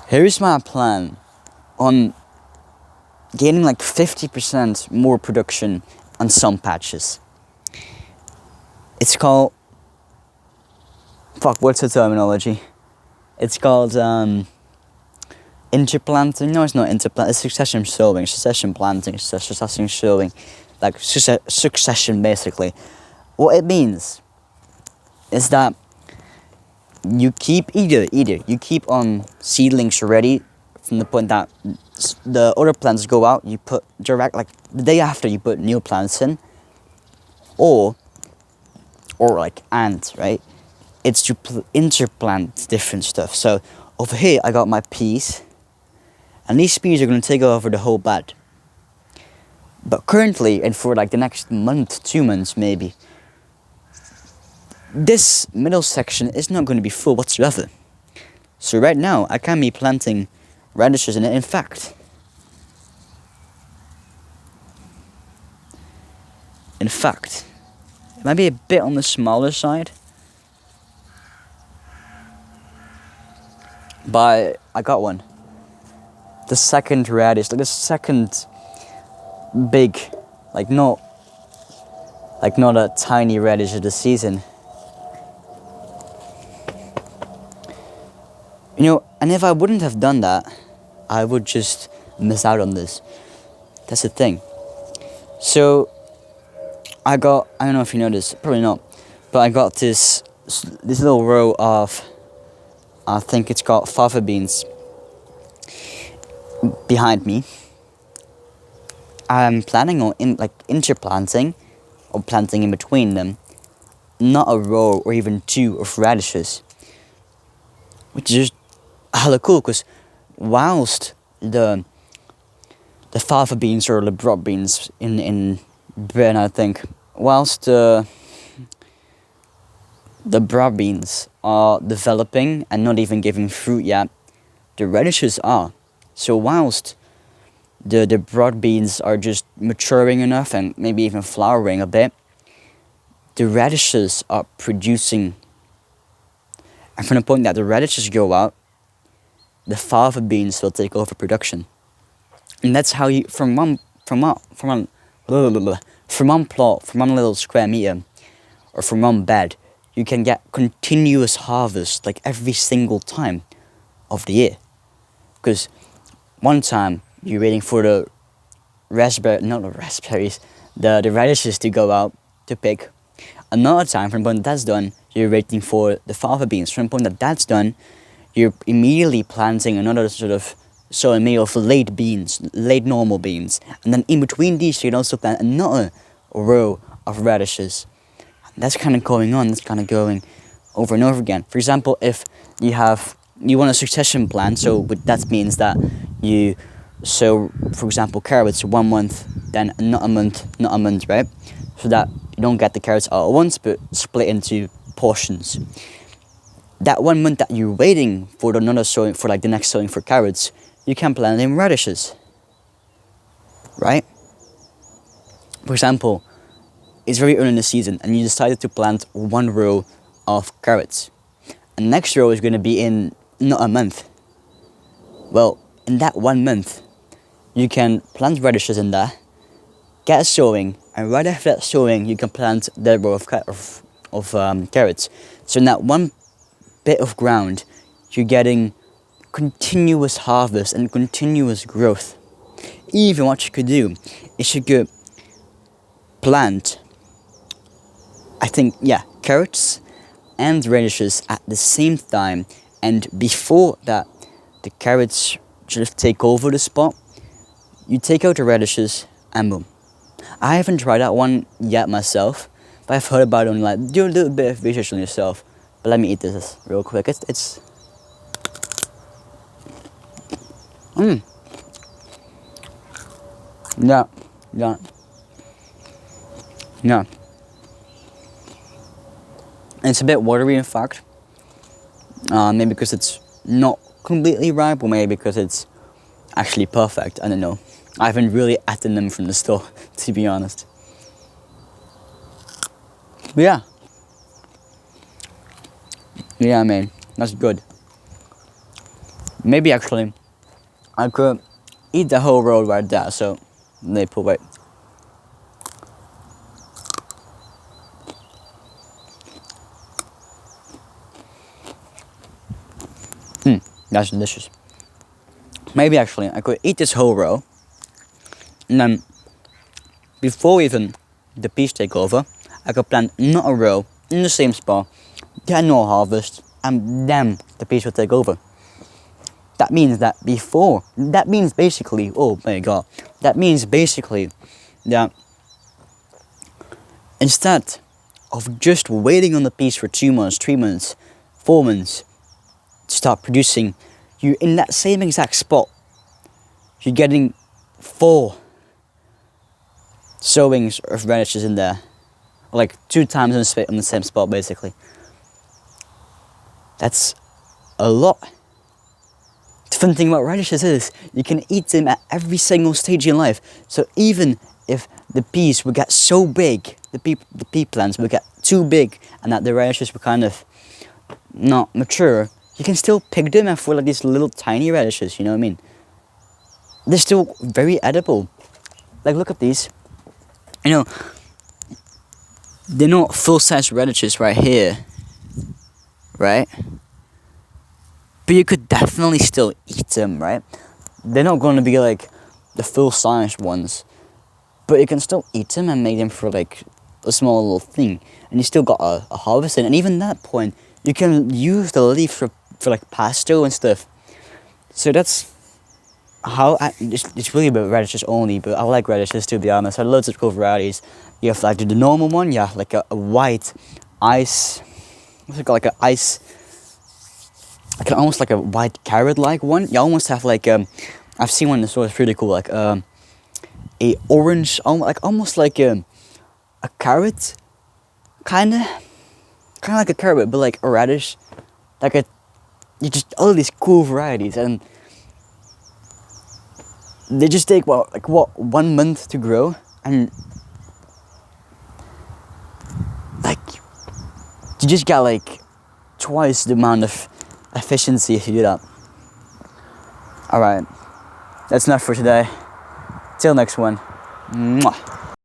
Here's my plan on gaining like 50% more production on some patches. It's called, what's the terminology? It's called interplanting. No, it's not interplanting. It's succession sowing, succession planting, succession sowing, like succession basically. What it means is that you keep either you keep on seedlings ready from the point that the other plants go out. You put direct, like the day after, you put new plants in, or like ants, right? It's to interplant different stuff. So over here I got my peas, and these peas are going to take over the whole bed. But currently, and for like the next month, 2 months maybe, this middle section is not going to be full whatsoever. So right now I can be planting radishes in it. In fact, it might be a bit on the smaller side, but I got one. The second radish, like the second big, like not a tiny radish of the season. You know, and if I wouldn't have done that, I would just miss out on this. That's the thing. So I don't know if you know this, probably not, but I got this little row of, I think it's called fava beans, behind me. I'm planning on interplanting, or planting in between them, not a row or even two of radishes, which is hella cool, because whilst the fava beans, or the broad beans in Britain, I think, whilst the broad beans are developing and not even giving fruit yet, the radishes are. So whilst the broad beans are just maturing enough and maybe even flowering a bit, the radishes are producing. And from the point that the radishes go out, the fava beans will take over production. And that's how you, from one plot, from one little square meter, or from one bed, you can get continuous harvest like every single time of the year. Because one time you're waiting for the the radishes to go out to pick. Another time, from the point that's done, you're waiting for the fava beans. From the point that that's done, you're immediately planting another sort of sowing meal of late normal beans. And then in between these, you can also plant another row of radishes. That's kind of going on, that's kind of going over and over again. For example, if you want a succession plan, so that means that you sow, for example, carrots 1 month, then not a month, right? So that you don't get the carrots all at once, but split into portions. That 1 month that you're waiting for another sowing, for like the next sowing for carrots, you can plant in radishes, right? For example, it's very early in the season and you decided to plant 1 row of carrots. And next row is going to be in not a month. Well, in that 1 month, you can plant radishes in there, get a sowing, and right after that sowing, you can plant that row of carrots. So in that one bit of ground, you're getting continuous harvest and continuous growth. Even what you could do is you could plant, I think, carrots and radishes at the same time, and before that the carrots just take over the spot, you take out the radishes and boom. I haven't tried that one yet myself, but I've heard about it on, like, do a little bit of research on yourself. But let me eat this real quick. It's yeah. And it's a bit watery, in fact. Maybe because it's not completely ripe, or maybe because it's actually perfect. I don't know. I haven't really eaten them from the store, to be honest. But yeah, man, that's good. Maybe actually, I could eat the whole row right there. So, they put wait. That's delicious. Maybe actually, I could eat this whole row, and then before even the peas take over, I could plant another row in the same spot, get another harvest, and then the peas will take over. That means basically, oh my god, that means basically that instead of just waiting on the peas for 2 months, 3 months, 4 months to start producing, you in that same exact spot, you're getting 4 sowings of radishes in there, like 2 times on the same spot basically. That's a lot. The fun thing about radishes is you can eat them at every single stage in life. So even if the peas would get so big, the pea plants would get too big, and that the radishes were kind of not mature, you can still pick them and for like these little tiny radishes. You know what I mean? They're still very edible. Like look at these. You know, they're not full-size radishes right here, right? But you could definitely still eat them, right? They're not going to be like the full-sized ones, but you can still eat them and make them for like a small little thing, and you still got a harvest. And even that point, you can use the leaf for like pesto and stuff. So that's how it's really about radishes only, but I like radishes to be honest. I have loads of cool varieties. You have like the normal one, yeah, like a white ice, what's it called, like an ice, like almost like a white carrot-like one. You almost have like I've seen one in the store. It's pretty cool, like a orange, almost like a carrot, kind of like a carrot, but like a radish, like you just all these cool varieties, and they just take 1 month to grow, and like you just got like twice the amount of efficiency if you do that. Alright, that's enough for today. Till next one. Mwah.